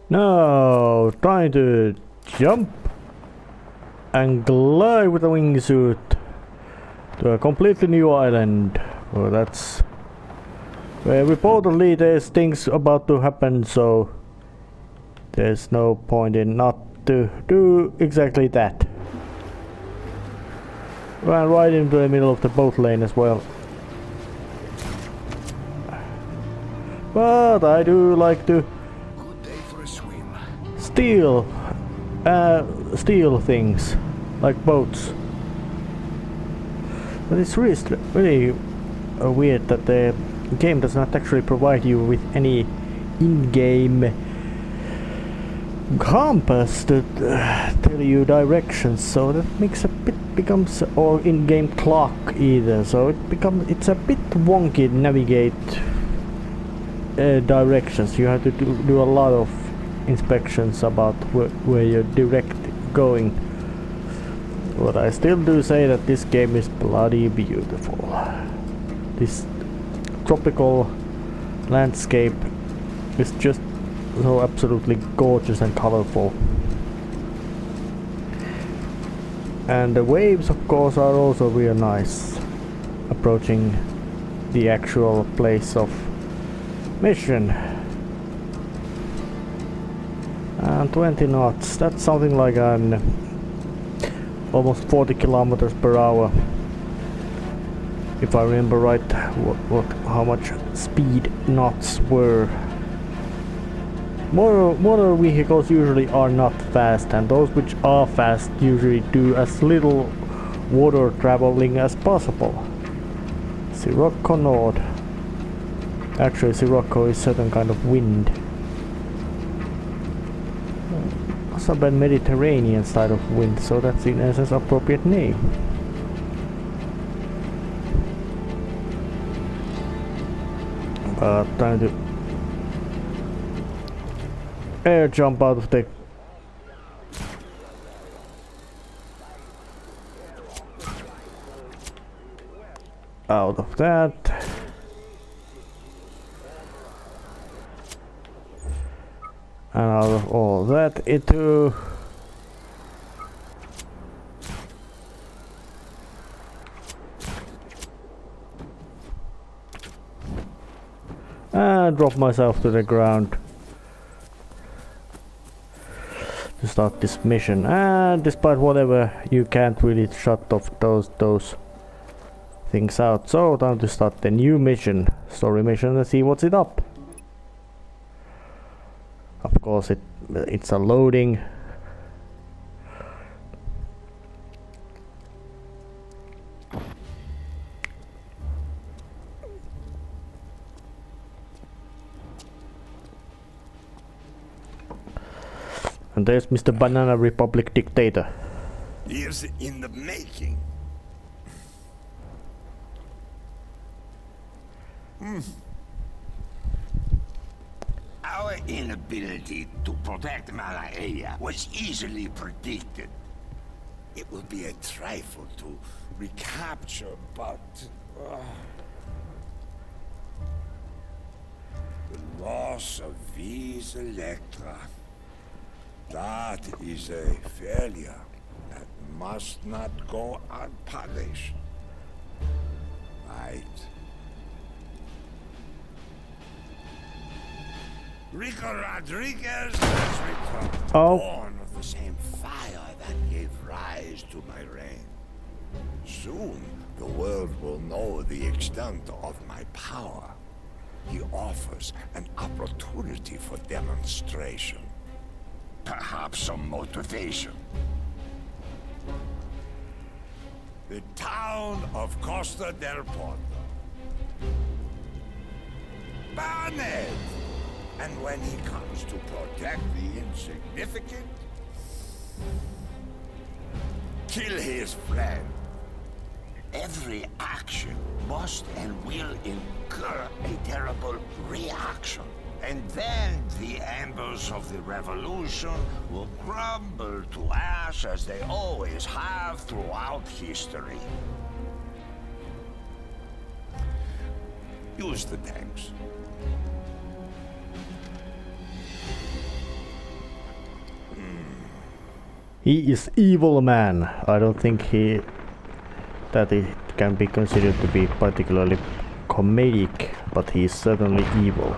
Now, trying to jump and glide with a wingsuit to a completely new island. Well, that's where reportedly there's things about to happen, so there's no point in not to do exactly that. Ran right into the middle of the boat lane as well. But I do like to steal things like boats. But it's really weird that the game does not actually provide you with any in-game compass to tell you directions, so that makes becomes or in-game clock either, so it's a bit wonky to navigate directions. You have to do a lot of inspections about where you're direct going. But I still do say that this game is bloody beautiful. This tropical landscape is just so absolutely gorgeous and colorful. And the waves, of course, are also real nice, approaching the actual place of mission. And 20 knots, that's something like an almost 40 kilometers per hour. If I remember right, how much speed knots were. Motor vehicles usually are not fast, and those which are fast usually do as little water traveling as possible. Sirocco Nord. Actually, Sirocco is certain kind of wind. Southern Mediterranean side of wind, so that's in essence appropriate name. Trying to air jump out of the that. And out of all that into and drop myself to the ground to start this mission. And despite whatever, you can't really shut off those things out. So time to start the new mission, story mission, and see what's it up. Of course, it's a loading. And there's Mr. Banana Republic Dictator. Years in the making. Our inability to protect Malaya was easily predicted. It will be a trifle to recapture, but the loss of Vis Electra, that is a failure that must not go unpunished. Right? Rico Rodriguez has returned, born of the same fire that gave rise to my reign. Soon, the world will know the extent of my power. He offers an opportunity for demonstration. Perhaps some motivation. The town of Costa del Porto. Barnett! And when he comes to protect the insignificant, kill his friend. Every action must and will incur a terrible reaction. And then the embers of the revolution will crumble to ash as they always have throughout history. Use the tanks. He is evil man. I don't think that it can be considered to be particularly comedic, but he's certainly evil.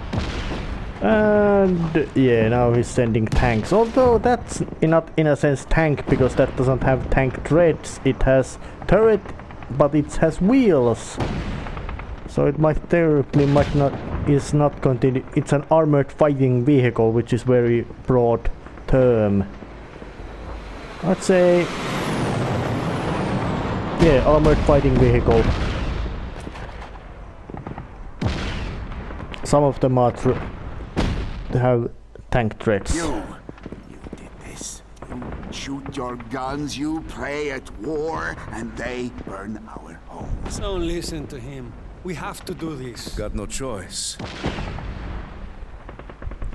And yeah, now he's sending tanks. Although that's not in a sense tank, because that doesn't have tank treads. It has turret, but it has wheels. So it might not continue. It's an armored fighting vehicle, which is very broad term. I'd say, yeah, armored fighting vehicle. Some of them are have tank treads. You did this. You shoot your guns, you pray at war, and they burn our homes. Don't listen to him. We have to do this. Got no choice.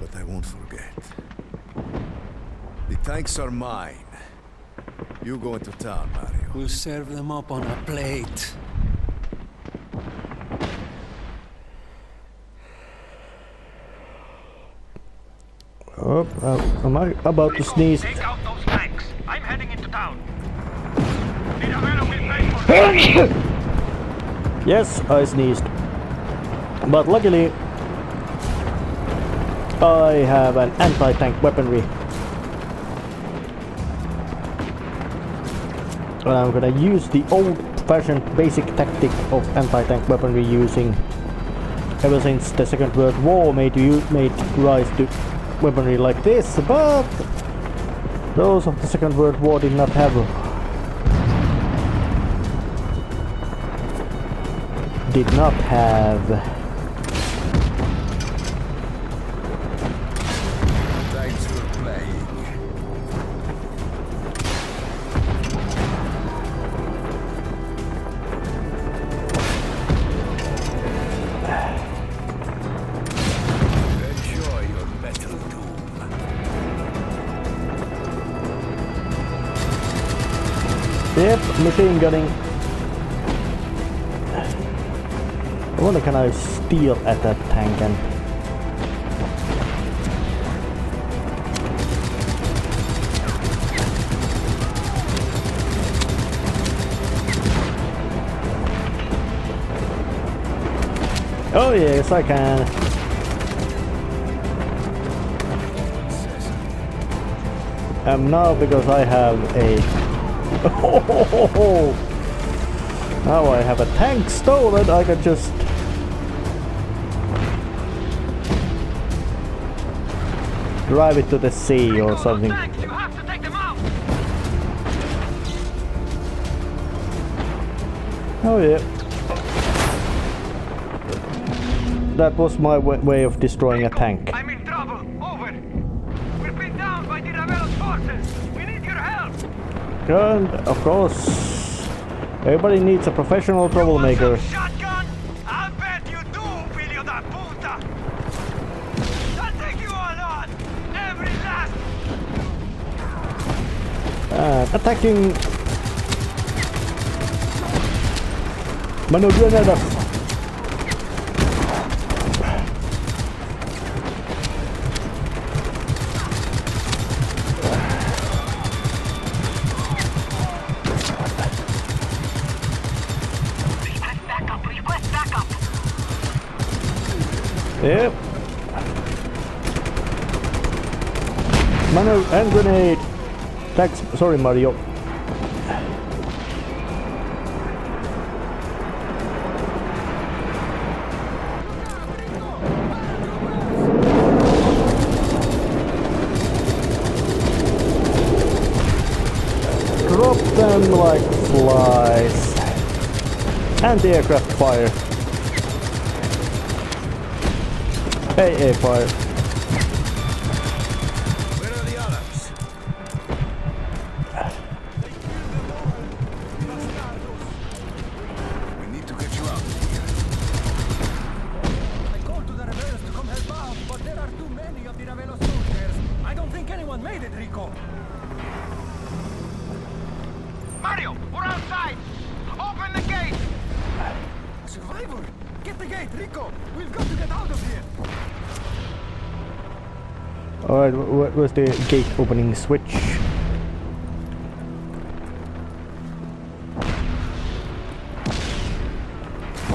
But I won't forget. The tanks are mine. You go into town, Mario. We'll serve them up on a plate. Oh, am I about to sneeze? Take out those tanks. I'm heading into town. Mirabella will pay for it. Yes, I sneezed. But luckily, I have an anti-tank weaponry. And I'm gonna use the old-fashioned basic tactic of anti-tank weaponry using ever since the Second World War made rise to weaponry like this, but those of the Second World War did not have Thanks for playing. Enjoy your metal doom. Yep, machine gunning. I wonder, can I steal at that tank and... Oh yes, I can. And now, because I have a... Now I have a tank stolen, I can just... drive it to the sea or something. You have to take them out. Oh yeah. That was my way of destroying a tank. I'm in trouble. Over. We're pinned down by the Ravello's forces. We need your help. And of course, everybody needs a professional troublemaker. Shotgun? I'll bet you do, filho da puta. I'll take you all on. Every last. Attacking. Mano granada. Request backup. Yep. Mano and grenade. Thanks. Sorry, Mario. Drop them like flies. Anti-aircraft fire. AA fire. Where are the others? We need to get you out. I called to the rebels to come help out, but there are too many of the Ravello soldiers. I don't think anyone made it, Rico. Mario, we're outside. Open the gate. Survivor! Get the gate, Rico! We've got to get out of here! Alright, where's the gate opening switch?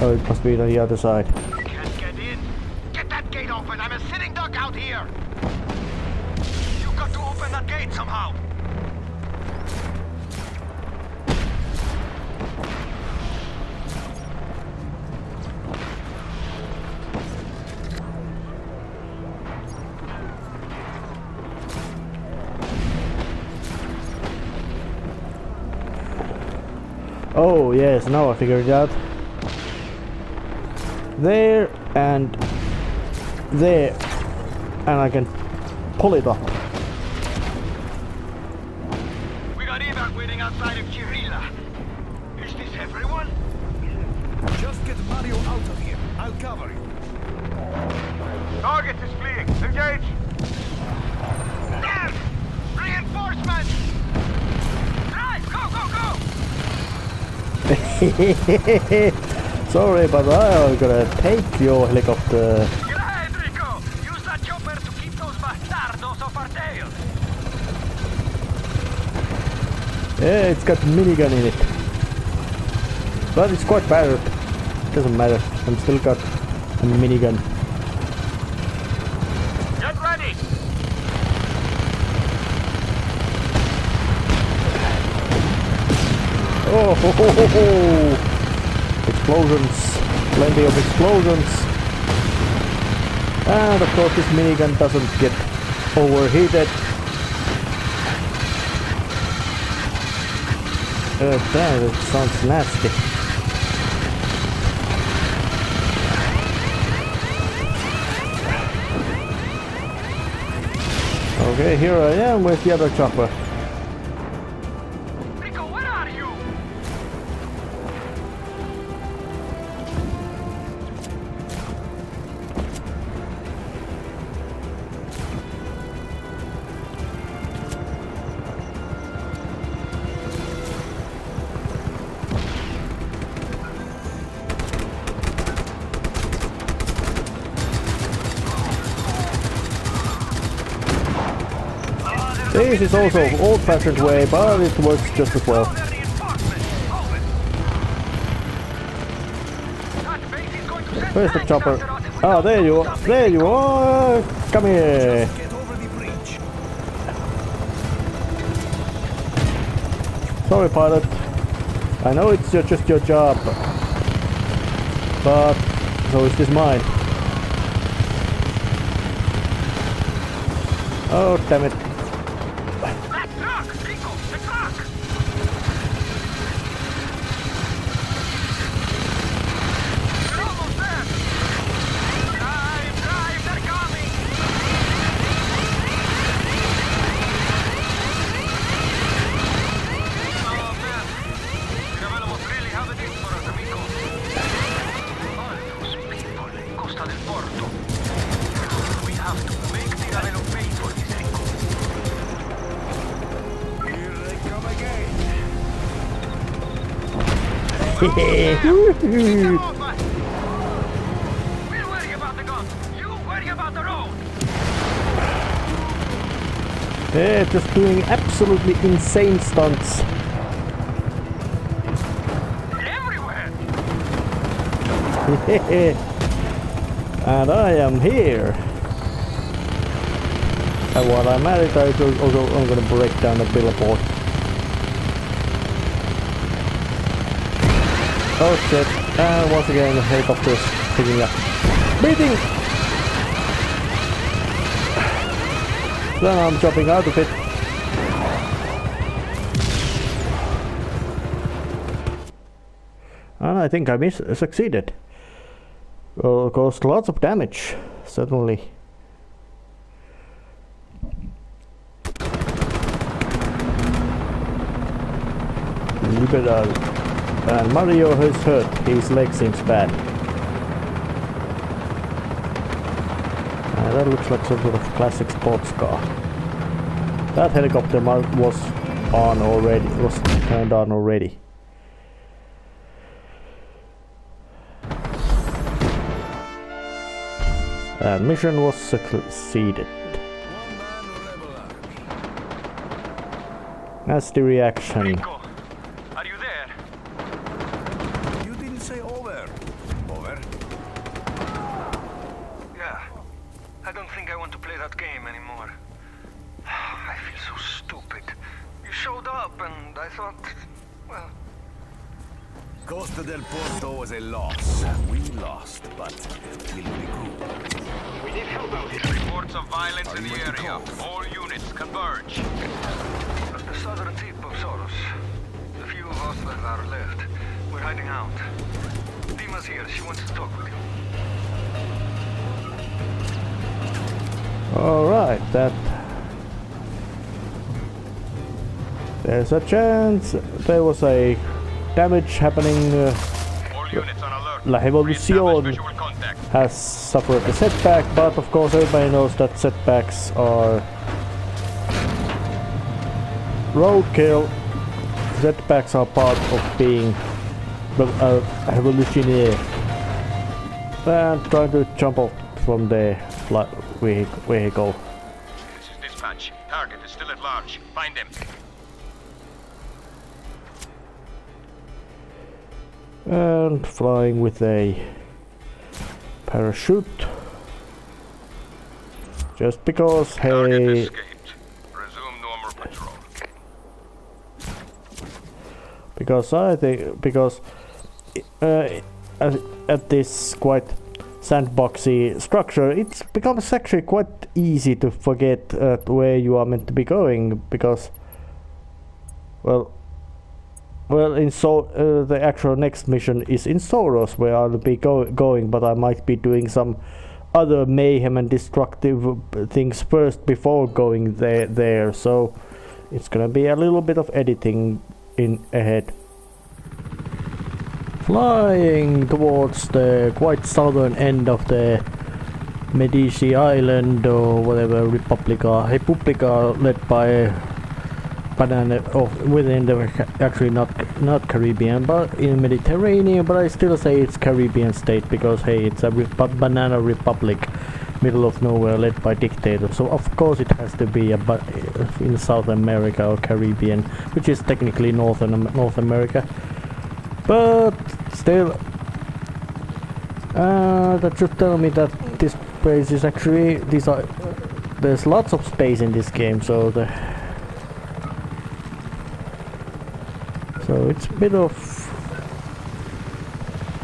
Oh, it must be on the other side. Can't get in. Get that gate open. I'm a sitting duck out here. You got to open that gate somehow. Oh yes, now I figured it out. There and there, and I can pull it up. We got evac waiting outside of Kirilla. Is this everyone? Just get Mario out of here. I'll cover you. Target is fleeing. Engage. There! Reinforcements! Drive! Go, go, go! Sorry, but I'm gonna take your helicopter. Get ahead, Rico! Use that chopper to keep those bastardos off our tails! Yeah, it's got minigun in it. But it's quite battered. Doesn't matter. I'm still got a minigun. Get ready! Oh, ho, ho, ho, ho. Explosions. Plenty of explosions. And of course this minigun doesn't get overheated. Damn, it sounds nasty. Okay, here I am with the other chopper. Rico, where are you? This is also old-fashioned way, but it works just as well. Where's the chopper? Ah, there you are! There you are! Come here! Get over the bridge. Sorry, pilot. I know it's just your job, but so is this mine. Oh, damn it. That truck! Rico, the truck! You're almost there! Drive, drive, they're coming! Oh man, Caravella really have it in for us, amigo. All those people in Costa del Porto. We have to make Caravella pay for this, Rico. Here they come again. Come on, man! We'll worry about the guns. You worry about the road. Yeah, just doing absolutely insane stunts. Everywhere. And I am here. And while I'm at it, I'm gonna break down the billboard. Oh shit, and once again the helicopter's picking up. Beating! Then I'm jumping out of it. And I think I succeeded. Well, caused lots of damage, certainly. And Mario is hurt. His leg seems bad. That looks like some sort of classic sports car. That helicopter was on already. Was turned on already. And mission was succeeded. That's the reaction. Rico, are you there? You didn't say over. to play that game anymore. I feel so stupid. You showed up and I thought, well... Costa del Porto was a loss. We lost, but it will be good. We need help out here. Reports of violence in the area. All units converge. At the southern tip of Soros. The few of us that are left, we're hiding out. Dima's here. She wants to talk with you. Alright, that... There's a chance there was a damage happening. All units on alert. La Revolution Visual contact. has suffered a setback, but of course everybody knows that setbacks are roadkill. Setbacks are part of being a revolutionary. And trying to jump off from the vehicle. This is dispatch. Target is still at large. Find him. And flying with a parachute. Just because, Target hey... escaped. Resume normal patrol. Because I think... Because... at this quite sandboxy structure, it becomes actually quite easy to forget where you are meant to be going, because... Well, in the actual next mission is in Soros, where I'll be going, but I might be doing some other mayhem and destructive things first before going there. So it's gonna be a little bit of editing in ahead. Flying towards the quite southern end of the Medici Island or whatever Republica led by within the actually not Caribbean, but in Mediterranean. But I still say it's Caribbean state because hey, it's a Banana Republic, middle of nowhere, led by dictator. So of course it has to be in South America or Caribbean, which is technically North America. But still, that should tell me that this place is actually there's lots of space in this game, so it's a bit of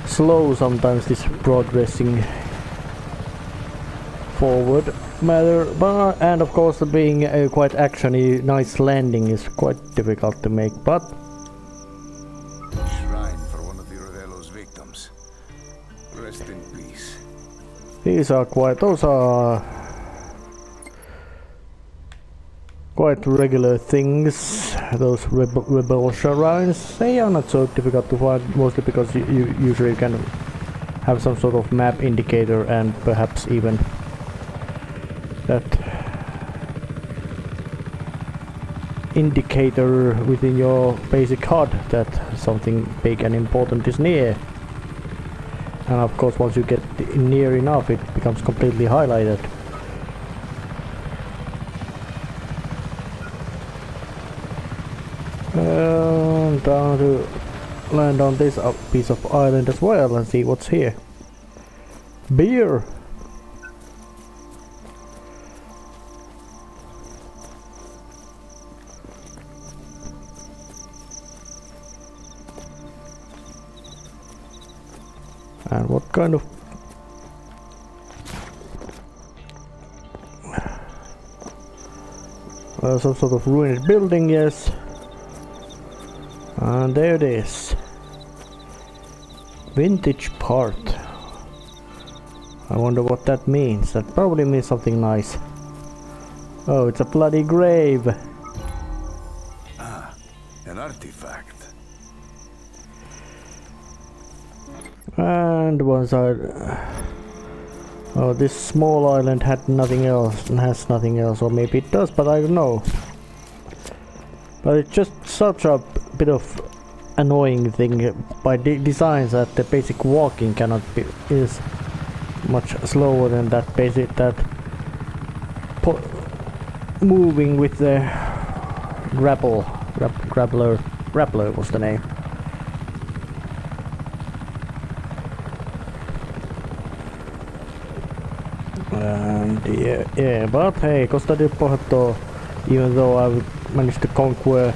slow sometimes, this progressing forward matter, but and of course being a quite actiony nice landing is quite difficult to make, but Shrine for one of the Ravello's victims. Rest in peace. those are quite regular things, those rebel shrines. They are not so difficult to find, mostly because you usually can have some sort of map indicator and perhaps even that indicator within your basic HUD that something big and important is near. And of course once you get near enough it becomes completely highlighted. Down to land on this piece of island as well and see what's here. Beer! And what kind of... some sort of ruined building, yes. And there it is. Vintage part. I wonder what that means. That probably means something nice. Oh, it's a bloody grave. Ah, an artifact. And once oh, this small island had nothing else and has nothing else, or maybe it does, but I don't know. But it's just such a bit of annoying thing by design that the basic walking is much slower than that moving with the grappler was the name. And yeah, but hey, costa del Porto, even though I managed to conquer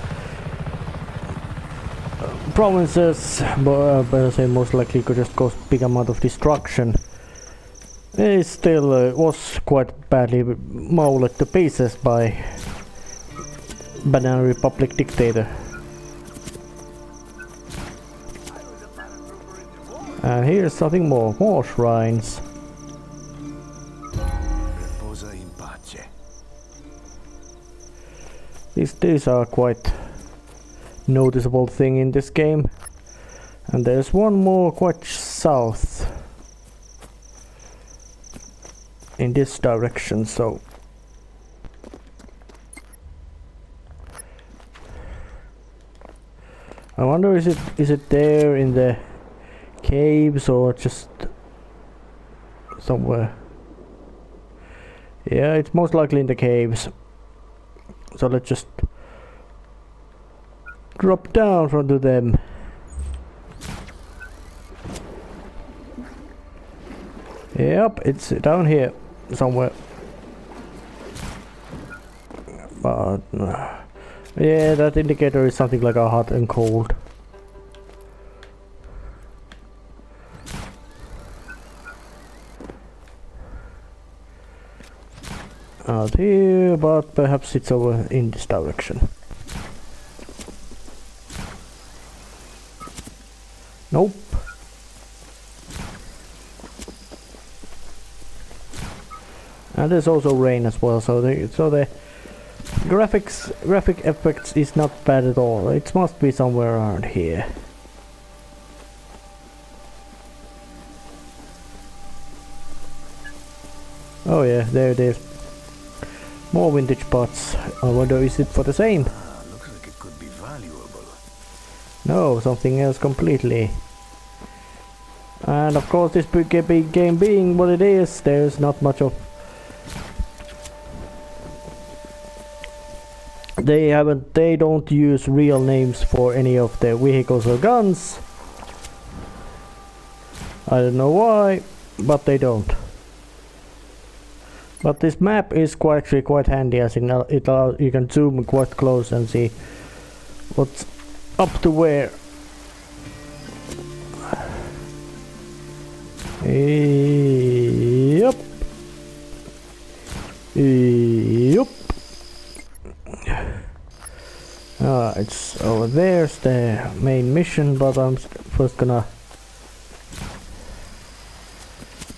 provinces, but I say most likely could just cause big amount of destruction. It still was quite badly mauled to pieces by Banana Republic dictator. And here's something more shrines. Reposa in pace. These are quite noticeable thing in this game. And there's one more quite south in this direction, so I wonder is it there in the caves or just somewhere? Yeah, it's most likely in the caves. So let's just drop down onto them. Yep, it's down here somewhere. But yeah, that indicator is something like a hot and cold. Out here, but perhaps it's over in this direction. Nope. And there's also rain as well, so the graphic effects is not bad at all. It must be somewhere around here. Oh yeah, there it is. More vintage pots. I wonder, is it for the same? Looks like it could be valuable. No, something else completely. And of course, this big game being what it is, there's not much of. They don't use real names for any of their vehicles or guns. I don't know why, but they don't. But this map is actually quite handy, as you can zoom quite close and see what's up to where. Yep. Yep. It's over there's the main mission, but I'm first gonna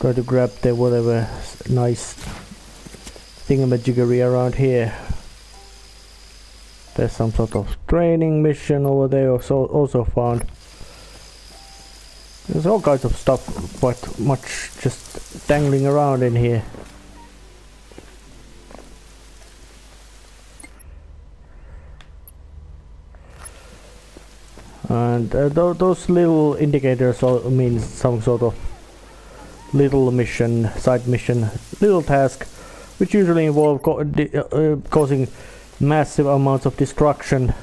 try to grab the whatever nice thingamajiggery around here. There's some sort of training mission over there also found. There's all kinds of stuff quite much just dangling around in here. And those little indicators all mean some sort of little mission, side mission, little task, which usually involve causing massive amounts of destruction.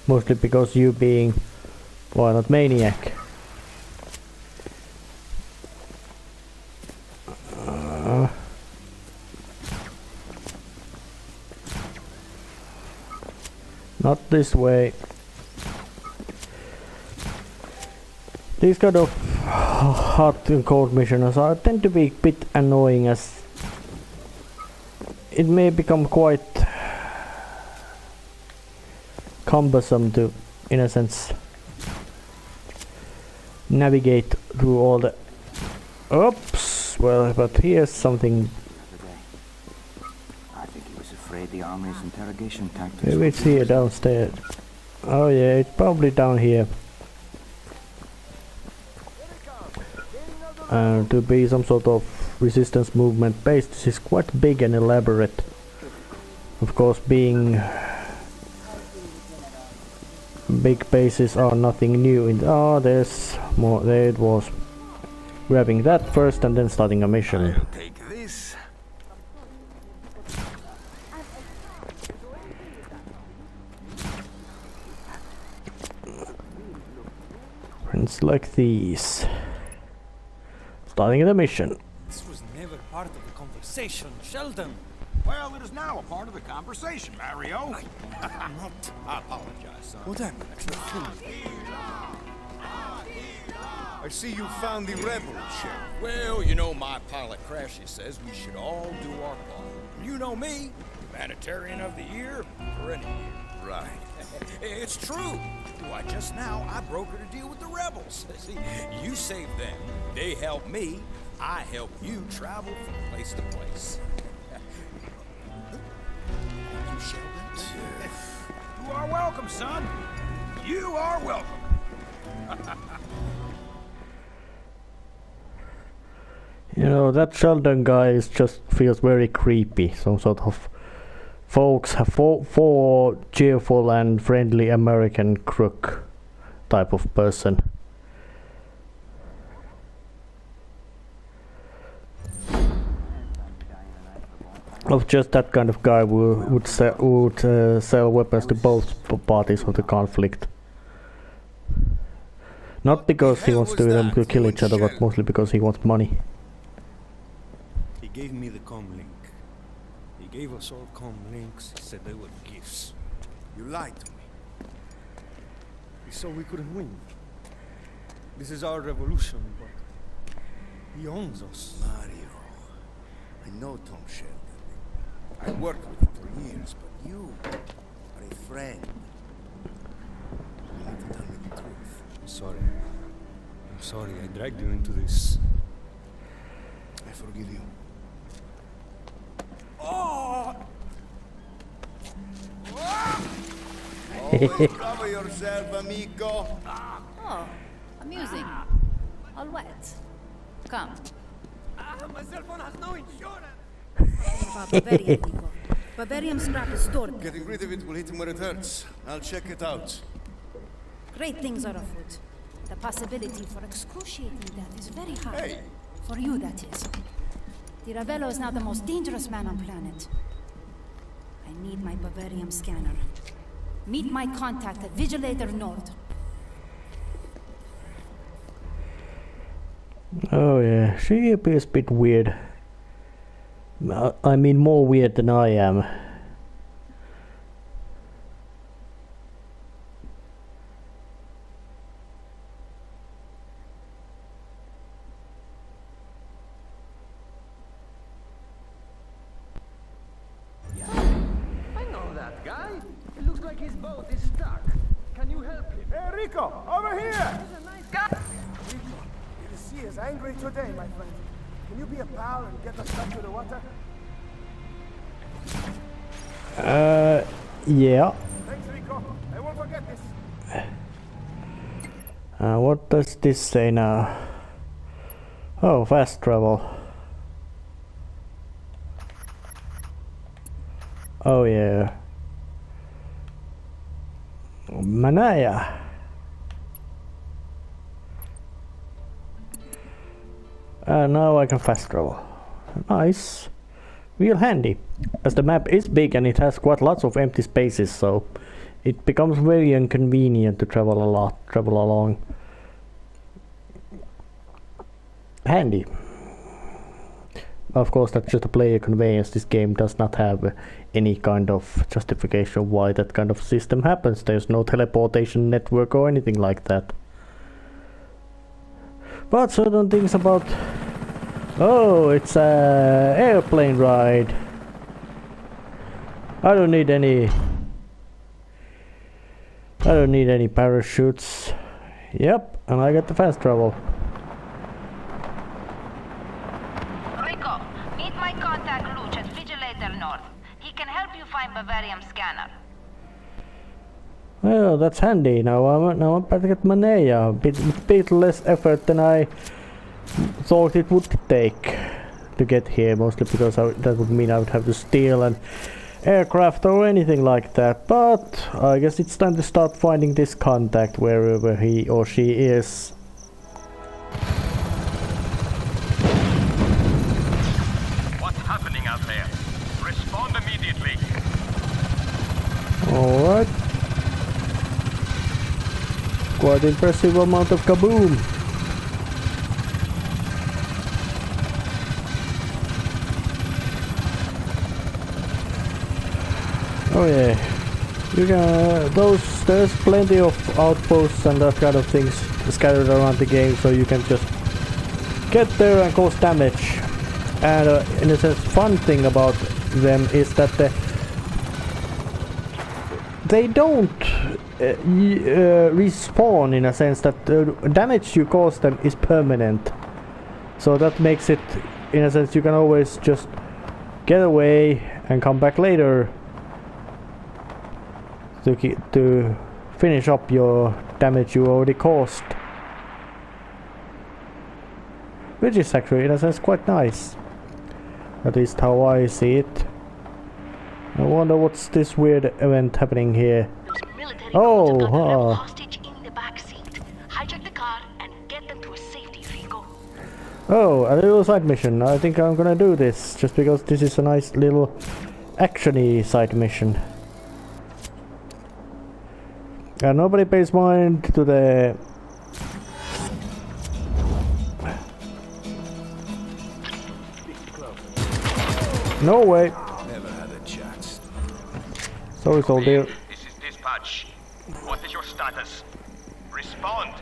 Mostly because you being, why not maniac? Not this way. These kind of hot and cold missions tend to be a bit annoying, as it may become quite cumbersome to, in a sense, navigate through all the. Oops. Well, but here's something. I think he was afraid the army's interrogation tactics. Maybe it's here downstairs. Oh yeah, it's probably down here. To be some sort of resistance movement base, this is quite big and elaborate. Of course, being big bases are nothing new. Oh, there's more. There it was. Grabbing that first and then starting a mission. I'll take this. Prints like these. starting the mission. This was never part of the conversation, Sheldon. Well, it is now a part of the conversation, Mario. I apologize, son. What happened? I see you found the rebel ship. Well, you know, my pilot Crashy says we should all do our part. You know me, humanitarian of the year for any year. Right. It's true. Why, just now I brokered a deal with the rebels. See, you save them, they help me, I help you travel from place to place. Thank you, Sheldon. You are welcome, son. You are welcome. You know, that Sheldon guy just feels very creepy. Some sort of folks have for cheerful and friendly American crook type of person. Of just that kind of guy who would sell weapons to both parties of the conflict. Not because he wants them to kill each other, but mostly because he wants money. He gave me the comm link. He gave us all comm links. He said they were gifts. You lied to me. So we couldn't win. This is our revolution, but he owns us. Mario, I know Tom Sheldon. I worked with him for years, but you are a friend. You need to tell me the truth. I'm sorry. I'm sorry I dragged you into this. I forgive you. Cover yourself, amigo. Oh, amusing. All wet. Come. My cell phone has no insurance. About Bavarian people. Bavarian scrap is stored. Getting rid of it will hit him where it hurts. I'll check it out. Great things are afoot. The possibility for excruciating death is very high. Hey! For you, that is. The Ravello is now the most dangerous man on planet. I need my Bavarian scanner. Meet my contact at Vigilator Nord. Oh yeah, she appears a bit weird. I mean, more weird than I am. I know that guy. It looks like his boat is stuck. Can you help him? Hey, Rico, over here! He's a nice guy. Rico, the sea is angry today, my friend. Can you be a pal and get us back to the water? Yeah. Thanks, Rico. I won't forget this. What does this say now? Oh, fast travel. Oh yeah. Manaya. Now I can fast travel. Nice. Real handy. As the map is big and it has quite lots of empty spaces, so it becomes very inconvenient to travel along. Handy. Of course, that's just a player convenience. This game does not have any kind of justification why that kind of system happens. There's no teleportation network or anything like that. But certain things about... Oh, it's a airplane ride. I don't need any parachutes. Yep, and I get the fast travel. Rico, meet my contact Luch at Vigilator North. He can help you find Bavarian scanner. Well, that's handy. Now I'm about to get Manea. Bit less effort than I thought it would take to get here, mostly because that would mean I would have to steal an aircraft or anything like that. But I guess it's time to start finding this contact wherever he or she is. What's happening out there? Respond immediately. Alright. Quite impressive amount of kaboom. Oh yeah, you can. There's plenty of outposts and that kind of things scattered around the game, so you can just get there and cause damage. And in a sense, fun thing about them is that they don't respawn, in a sense that the damage you cause them is permanent. So that makes it, in a sense, you can always just get away and come back later to finish up your damage you already caused. Which is actually, in a sense, quite nice. At least how I see it. I wonder what's this weird event happening here. Oh, hostage in the back seat. Hijack the car and get them to a safety vehicle. Oh, a little side mission. I think I'm gonna do this just because this is a nice little action-y side mission. And nobody pays mind to the no way. Never had a chance. Sorry, soldier. This is dispatch. What is your status? Respond.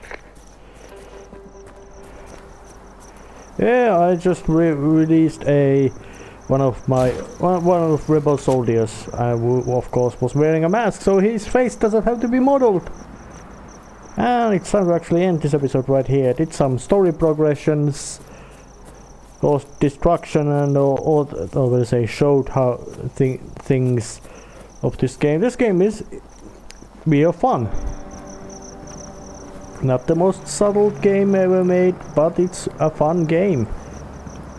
Yeah, I just released one of rebel soldiers, who of course was wearing a mask, so his face doesn't have to be modeled. And it's time to actually end this episode right here. Did some story progressions, caused destruction, and showed how things of this game. This game is real fun. Not the most subtle game ever made, but it's a fun game.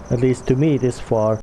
At least to me this far.